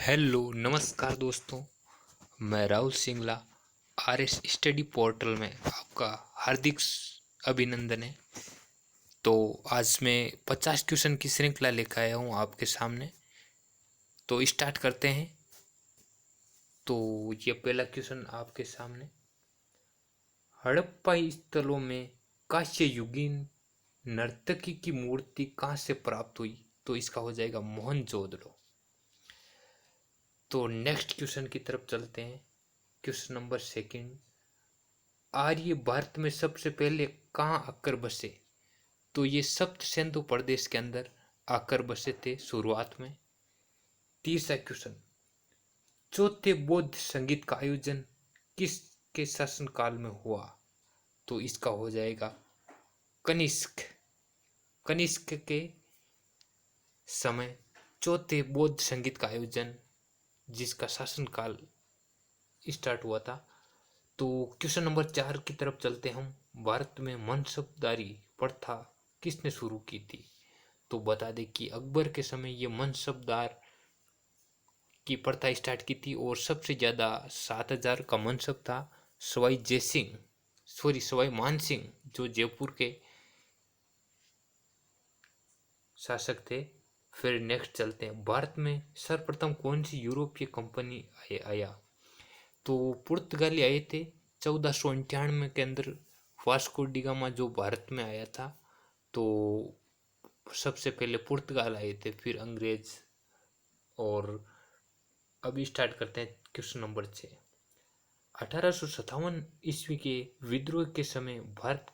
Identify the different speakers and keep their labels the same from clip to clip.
Speaker 1: Hello नमस्कार दोस्तों। मैं Rahul Singla RS study portal में आपका हार्दिक अभिनंदन है। तो आज मैं 50 क्वेश्चन की श्रृंखला लेकर आया हूँ आपके सामने। तो स्टार्ट करते हैं। तो ये पहला क्वेश्चन आपके सामने, हड़प्पा स्थलों में कांस्य युगीन नर्तकी की मूर्ति कहाँ से प्राप्त हुई? तो इसका हो जाएगा मोहनजोदड़ो। तो नेक्स्ट क्वेश्चन की तरफ चलते हैं। क्वेश्चन नंबर सेकंड, आर्य भारत में सबसे पहले कहाँ आकर बसे? तो ये सप्त सिंधु प्रदेश के अंदर आकर बसे थे शुरुआत में। तीसरा क्वेश्चन, चौथे बौद्ध संगीत का आयोजन किसके शासनकाल में हुआ? तो इसका हो जाएगा कनिष्क। कनिष्क के समय चौथे बौद्ध संगीत का आयोजन जिसका शासनकाल स्टार्ट हुआ था। तो क्वेश्चन नंबर 4 की तरफ चलते हम। भारत में मनसबदारी प्रथा किसने शुरू की थी? तो बता दें कि अकबर के समय ये मनसबदार की प्रथा स्टार्ट की थी और सबसे ज़्यादा 7,000 का मनसब था सवाई मानसिंह जो जयपुर के शासक थे। फिर नेक्स्ट चलते हैं, भारत में सर्वप्रथम कौन सी यूरोपीय कंपनी आया? तो पुर्तगाली आए थे 1498 के अंदर। वास्को डी गामा जो भारत में आया था, तो सबसे पहले पुर्तगाल आए थे, फिर अंग्रेज। और अभी स्टार्ट करते हैं क्वेश्चन नंबर 6। 1857 ईस्वी के विद्रोह के समय भारत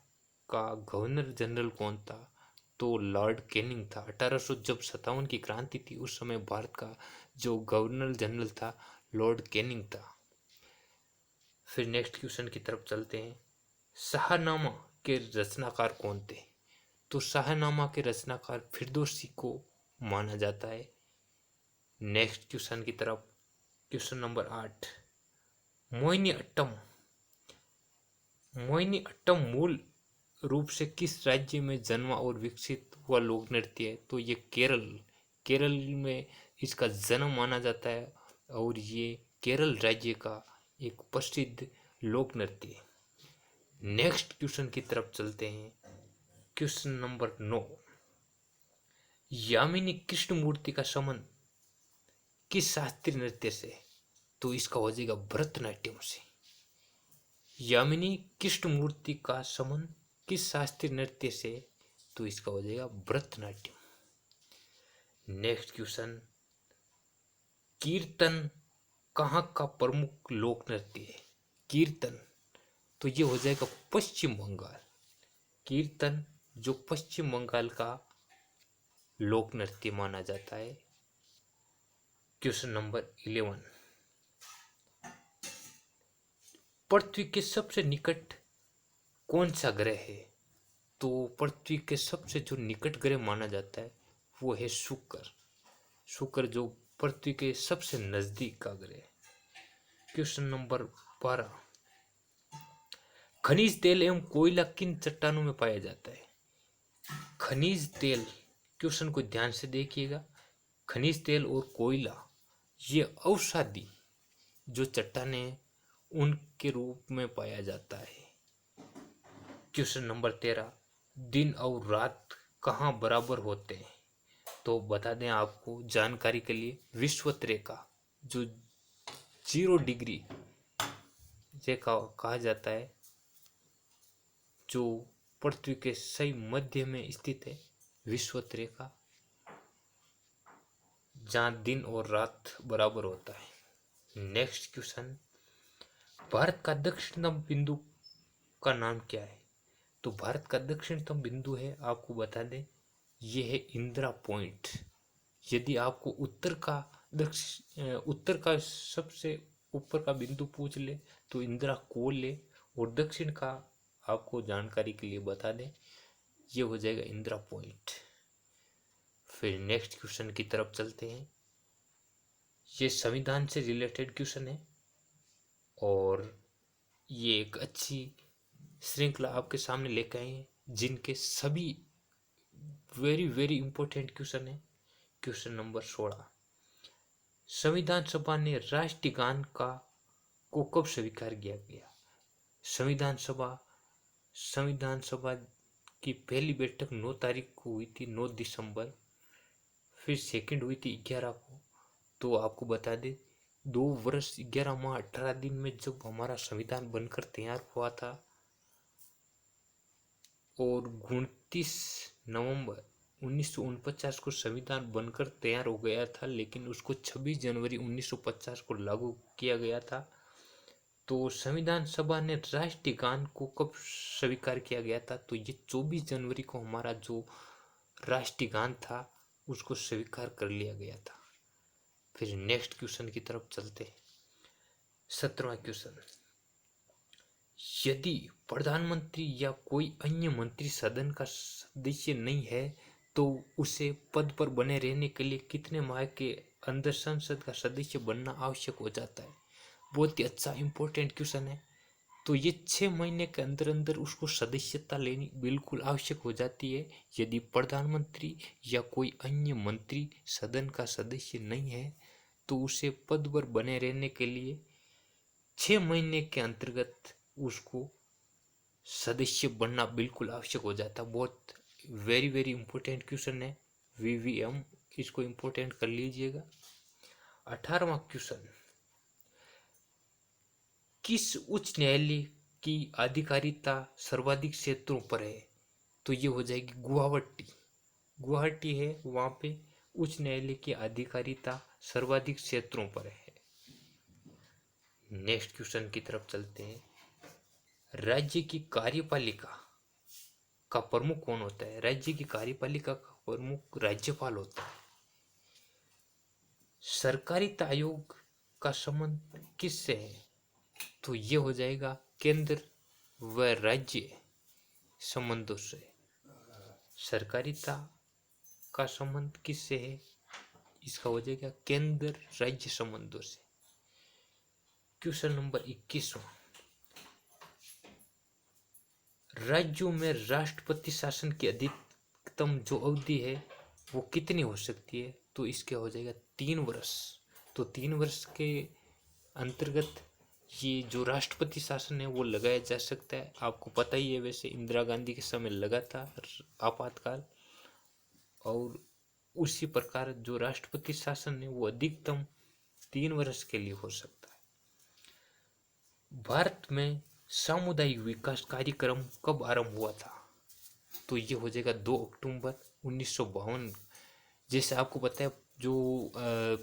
Speaker 1: का गवर्नर जनरल कौन था? तो लॉर्ड कैनिंग था। 1857 की क्रांति थी, उस समय भारत का जो गवर्नर जनरल था लॉर्ड कैनिंग था। फिर नेक्स्ट क्वेश्चन की तरफ चलते हैं। शाहनामा के रचनाकार कौन थे? तो शाहनामा के रचनाकार फिरदौसी को माना जाता है। नेक्स्ट क्वेश्चन की तरफ, क्वेश्चन नंबर 8, मोहिनीअट्टम। मोहिनीअट्टम मूल रूप से किस राज्य में जन्मा और विकसित हुआ लोक नृत्य है? तो ये केरल में इसका जन्म माना जाता है और ये केरल राज्य का एक प्रसिद्ध लोक नृत्य है। नेक्स्ट क्वेश्चन की तरफ चलते हैं। क्वेश्चन नंबर 9, यामिनी कृष्णमूर्ति का संबंध किस शास्त्रीय नृत्य से? तो इसका हो जाएगा भरतनाट्यम से। यामिनी कृष्णमूर्ति का संबंध किस शास्त्रीय नृत्य से? तो इसका हो जाएगा भरतनाट्यम। नेक्स्ट क्वेश्चन, कीर्तन कहाँ का प्रमुख लोक नृत्य है? कीर्तन, तो ये हो जाएगा पश्चिम बंगाल। कीर्तन जो पश्चिम बंगाल का लोक नृत्य माना जाता है। क्वेश्चन नंबर 11, पृथ्वी के सबसे निकट कौन सा ग्रह है? तो पृथ्वी के सबसे जो निकट ग्रह माना जाता है वो है शुक्र। शुक्र जो पृथ्वी के सबसे नजदीक का ग्रह है। क्वेश्चन नंबर 12, खनिज तेल एवं कोयला किन चट्टानों में पाया जाता है? खनिज तेल, क्वेश्चन को ध्यान से देखिएगा, खनिज तेल और कोयला ये औषधि जो चट्टानें हैं उनके रूप में पाया जाता है। क्वेश्चन नंबर 13, दिन और रात कहाँ बराबर होते हैं? तो बता दें आपको जानकारी के लिए, विषुवत रेखा जो 0 डिग्री रेखा कहा जाता है जो पृथ्वी के सही मध्य में स्थित है, विषुवत रेखा जहाँ दिन और रात बराबर होता है। नेक्स्ट क्वेश्चन, भारत का दक्षिणतम बिंदु का नाम क्या है? तो भारत का दक्षिणतम बिंदु है, आपको बता दें, ये है इंदिरा पॉइंट। यदि आपको उत्तर का सबसे ऊपर का बिंदु पूछ ले तो इंदिरा कोल ले, और दक्षिण का आपको जानकारी के लिए बता दें ये हो जाएगा इंदिरा पॉइंट। फिर नेक्स्ट क्वेश्चन की तरफ चलते हैं। ये संविधान से रिलेटेड क्वेश्चन है और ये एक अच्छी श्रृंखला आपके सामने लेकर आए हैं जिनके सभी वेरी वेरी इंपॉर्टेंट क्वेश्चन है। क्वेश्चन नंबर 16, संविधान सभा ने राष्ट्रीय गान का को कब स्वीकार किया गया? संविधान सभा संविधान सभा की पहली बैठक 9 तारीख को हुई थी, 9 दिसंबर। फिर सेकंड हुई थी 11 को। तो आपको बता दें 2 वर्ष 11 माह 18 दिन में जब हमारा संविधान बनकर तैयार हुआ था, और 29 नवंबर 1949 को संविधान बनकर तैयार हो गया था, लेकिन उसको 26 जनवरी 1950 को लागू किया गया था। तो संविधान सभा ने राष्ट्रीय गान को कब स्वीकार किया गया था? तो ये 24 जनवरी को हमारा जो राष्ट्रीय गान था उसको स्वीकार कर लिया गया था। फिर नेक्स्ट क्वेश्चन की तरफ चलते हैं। 17वां क्वेश्चन, यदि प्रधानमंत्री या कोई अन्य मंत्री सदन का सदस्य नहीं है तो उसे पद पर बने रहने के लिए कितने माह के अंदर संसद का सदस्य बनना आवश्यक हो जाता है? बहुत ही अच्छा इंपॉर्टेंट क्वेश्चन है। तो ये 6 महीने के अंदर अंदर उसको सदस्यता लेनी बिल्कुल आवश्यक हो जाती है। यदि प्रधानमंत्री या कोई अन्य मंत्री सदन का सदस्य नहीं है तो उसे पद पर बने रहने के लिए 6 महीने के अंतर्गत उसको सदस्य बनना बिल्कुल आवश्यक हो जाता। बहुत वेरी वेरी इंपॉर्टेंट क्वेश्चन है, वीवीएम, इसको इंपॉर्टेंट कर लीजिएगा। 18वां क्वेश्चन, किस उच्च न्यायालय की आधिकारिकता सर्वाधिक क्षेत्रों पर है? तो ये हो जाएगी गुवाहाटी है, वहां पे उच्च न्यायालय की आधिकारिकता सर्वाधिक क्षेत्रों पर है। नेक्स्ट क्वेश्चन की तरफ चलते हैं। राज्य की कार्यपालिका का प्रमुख कौन होता है? राज्य की कार्यपालिका का प्रमुख राज्यपाल होता है। सरकारिता आयोग का संबंध किससे है? तो ये हो जाएगा केंद्र व राज्य संबंधों से। सरकारिता का संबंध किससे है? इसका हो जाएगा केंद्र राज्य संबंधों से। क्वेश्चन नंबर 21वां, राज्यों में राष्ट्रपति शासन की अधिकतम जो अवधि है वो कितनी हो सकती है? तो इसके हो जाएगा 3 वर्ष। तो 3 वर्ष के अंतर्गत ये जो राष्ट्रपति शासन है वो लगाया जा सकता है। आपको पता ही है, वैसे इंदिरा गांधी के समय लगा था आपातकाल, और उसी प्रकार जो राष्ट्रपति शासन है वो अधिकतम 3 वर्ष के लिए हो सकता है। भारत में सामुदायिक विकास कार्यक्रम कब आरंभ हुआ था? तो ये हो जाएगा 2 अक्टूबर 1952। जैसे आपको पता है जो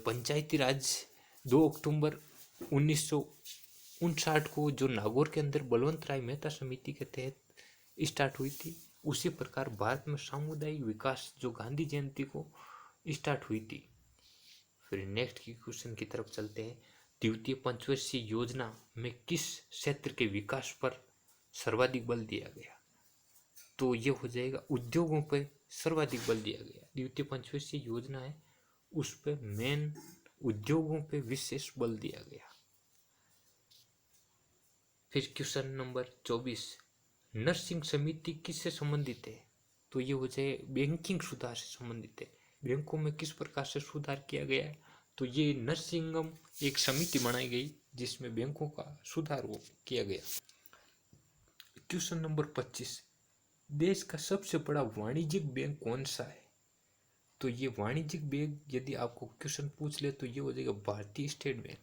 Speaker 1: पंचायती राज 2 अक्टूबर 1959 को जो नागौर के अंदर बलवंत राय मेहता समिति के तहत स्टार्ट हुई थी, उसी प्रकार भारत में सामुदायिक विकास जो गांधी जयंती को स्टार्ट हुई थी। फिर नेक्स्ट की क्वेश्चन की तरफ चलते हैं। द्वितीय पंचवर्षीय योजना में किस क्षेत्र के विकास पर सर्वाधिक बल दिया गया? तो ये हो जाएगा उद्योगों पर सर्वाधिक बल दिया गया। द्वितीय पंचवर्षीय योजना है उस पर मेन उद्योगों पे विशेष बल दिया गया। फिर क्वेश्चन नंबर 24, नरसिंह समिति किससे संबंधित है? तो ये हो जाए बैंकिंग सुधार से संबंधित है। बैंकों में किस प्रकार से सुधार किया गया है? तो ये नरसिंहम एक समिति बनाई गई जिसमें बैंकों का सुधार वो किया गया। क्वेश्चन नंबर 25, देश का सबसे बड़ा वाणिज्यिक बैंक कौन सा है? तो ये वाणिज्यिक बैंक यदि आपको क्वेश्चन पूछ ले तो ये हो जाएगा भारतीय स्टेट बैंक।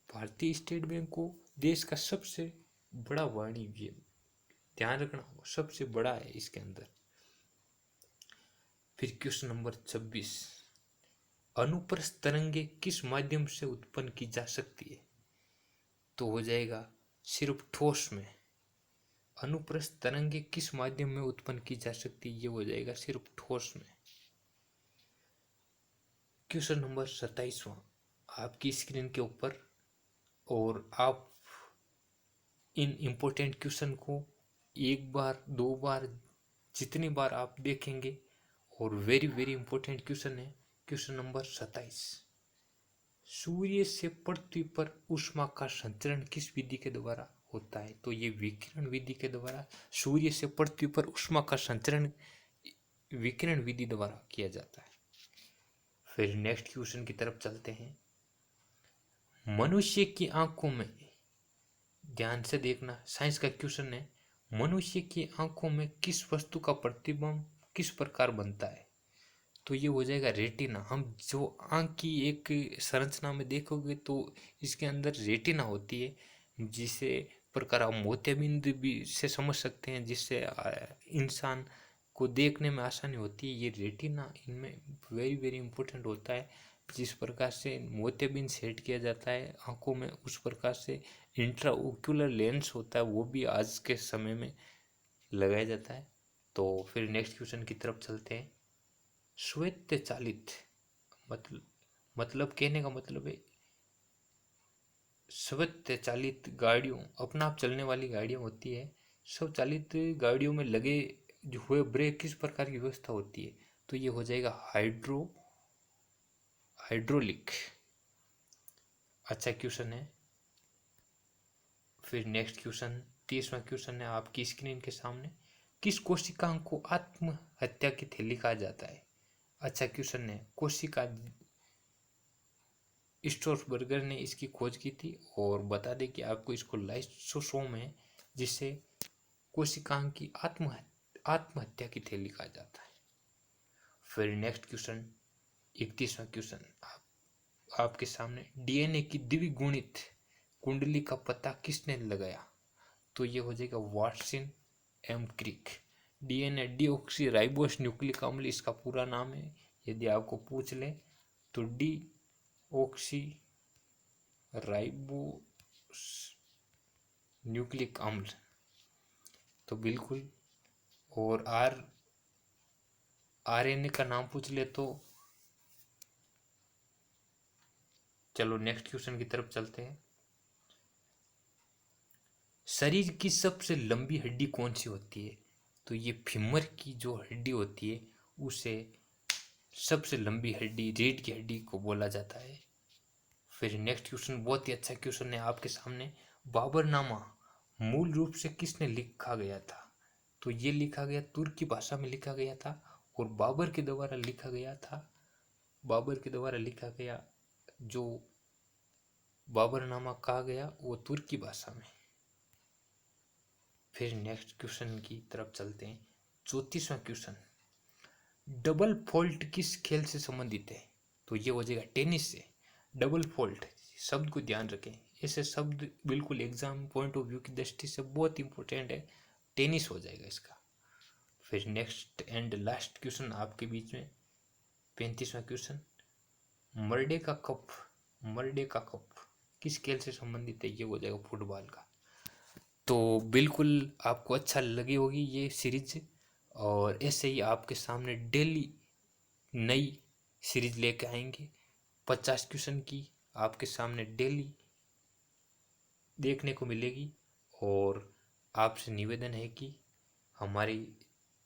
Speaker 1: भारतीय स्टेट बैंक को देश का सबसे बड़ा वाणिज्य, ध्यान रखना सबसे बड़ा है इसके अंदर। फिर क्वेश्चन नंबर 26, अनुप्रस्थ तरंगे किस माध्यम से उत्पन्न की जा सकती है? तो हो जाएगा सिर्फ ठोस में। अनुप्रस्थ तरंगे किस माध्यम में उत्पन्न की जा सकती है? ये हो जाएगा सिर्फ ठोस में। क्वेश्चन नंबर 27वां आपकी स्क्रीन के ऊपर, और आप इन इम्पोर्टेंट क्वेश्चन को एक बार 2 बार जितनी बार आप देखेंगे, और वेरी वेरी इंपॉर्टेंट क्वेश्चन है। क्वेश्चन नंबर 27, सूर्य से पृथ्वी पर ऊष्मा का संचरण किस विधि के द्वारा होता है? तो ये विकिरण विधि के द्वारा सूर्य से पृथ्वी पर ऊष्मा का संचरण विकिरण विधि द्वारा किया जाता है। फिर नेक्स्ट क्वेश्चन की तरफ चलते हैं। मनुष्य की आंखों में, ध्यान से देखना, साइंस का क्वेश्चन है, मनुष्य की आंखों में किस वस्तु का प्रतिबिंब किस प्रकार बनता है? तो ये हो जाएगा रेटिना। हम जो आंख की एक संरचना में देखोगे तो इसके अंदर रेटिना होती है, जिसे प्रकार आप मोतियाबिंद भी से समझ सकते हैं, जिससे इंसान को देखने में आसानी होती है। ये रेटिना इनमें वेरी वेरी इंपॉर्टेंट होता है। जिस प्रकार से मोतियाबिंद सेट किया जाता है आंखों में, उस प्रकार से इंट्राओक्यूलर लेंस होता है वो भी आज के समय में लगाया जाता है। तो फिर नेक्स्ट क्वेश्चन की तरफ चलते हैं। श्वेत चालित मतलब कहने का मतलब है स्वतः चालित गाड़ियों, अपना आप चलने वाली गाड़ियां होती है, स्वचालित गाड़ियों में लगे जो हुए ब्रेक किस प्रकार की व्यवस्था होती है? तो ये हो जाएगा हाइड्रोलिक। अच्छा क्वेश्चन है। फिर नेक्स्ट क्वेश्चन 30वां क्वेश्चन है आपकी स्क्रीन के सामने। किस कोशिकांग को आत्महत्या की थैली कहा जाता है? अच्छा क्वेश्चन है। कोशिका स्ट्रोसबर्गर ने इसकी खोज की थी, और बता दें कि आपको इसको लाइसोसोम है, जिससे कोशिकांग की आत्महत्या की थैली कहा जाता है। फिर नेक्स्ट क्वेश्चन 31वां क्वेश्चन आपके सामने। डीएनए की द्विगुणित कुंडली का पता किसने लगाया? तो ये हो जाएगा वाटसन एम क्रिक। डीएनए डीऑक्सी राइबोस न्यूक्लिक अम्ल इसका पूरा नाम है, यदि आपको पूछ ले तो डीऑक्सी राइबोस न्यूक्लिक अम्ल, तो बिल्कुल। और आरएनए का नाम पूछ ले तो चलो नेक्स्ट क्वेश्चन की तरफ चलते हैं। शरीर की सबसे लंबी हड्डी कौन सी होती है? तो ये फीमर की जो हड्डी होती है उसे सबसे लंबी हड्डी, रीढ़ की हड्डी को बोला जाता है। फिर नेक्स्ट क्वेश्चन बहुत ही अच्छा क्वेश्चन है आपके सामने। बाबरनामा मूल रूप से किसने लिखा गया था? तो ये लिखा गया तुर्की भाषा में लिखा गया था, और बाबर के द्वारा लिखा गया था। बाबर के द्वारा लिखा गया जो बाबरनामा कहा गया वो तुर्की भाषा में। फिर नेक्स्ट क्वेश्चन की तरफ चलते हैं। 34वां क्वेश्चन। डबल फॉल्ट किस खेल से संबंधित है? तो ये हो जाएगा टेनिस से। डबल फॉल्ट शब्द को ध्यान रखें, ऐसे शब्द बिल्कुल एग्जाम पॉइंट ऑफ व्यू की दृष्टि से बहुत इंपॉर्टेंट है। टेनिस हो जाएगा इसका। फिर नेक्स्ट एंड लास्ट क्वेश्चन आपके बीच में 35वां क्वेश्चन। मर्डे का कप किस खेल से संबंधित है? ये हो जाएगा फुटबॉल का। तो बिल्कुल आपको अच्छा लगी होगी ये सीरीज, और ऐसे ही आपके सामने डेली नई सीरीज लेके आएंगे। 50 क्वेश्चन की आपके सामने डेली देखने को मिलेगी। और आपसे निवेदन है कि हमारे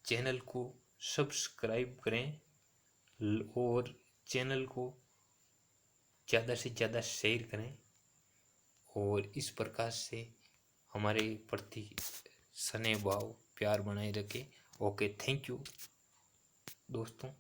Speaker 1: चैनल को सब्सक्राइब करें, और चैनल को ज़्यादा से ज़्यादा शेयर करें, और इस प्रकार से हमारे प्रति स्नेह भाव प्यार बनाए रखें। ओके, थैंक यू दोस्तों।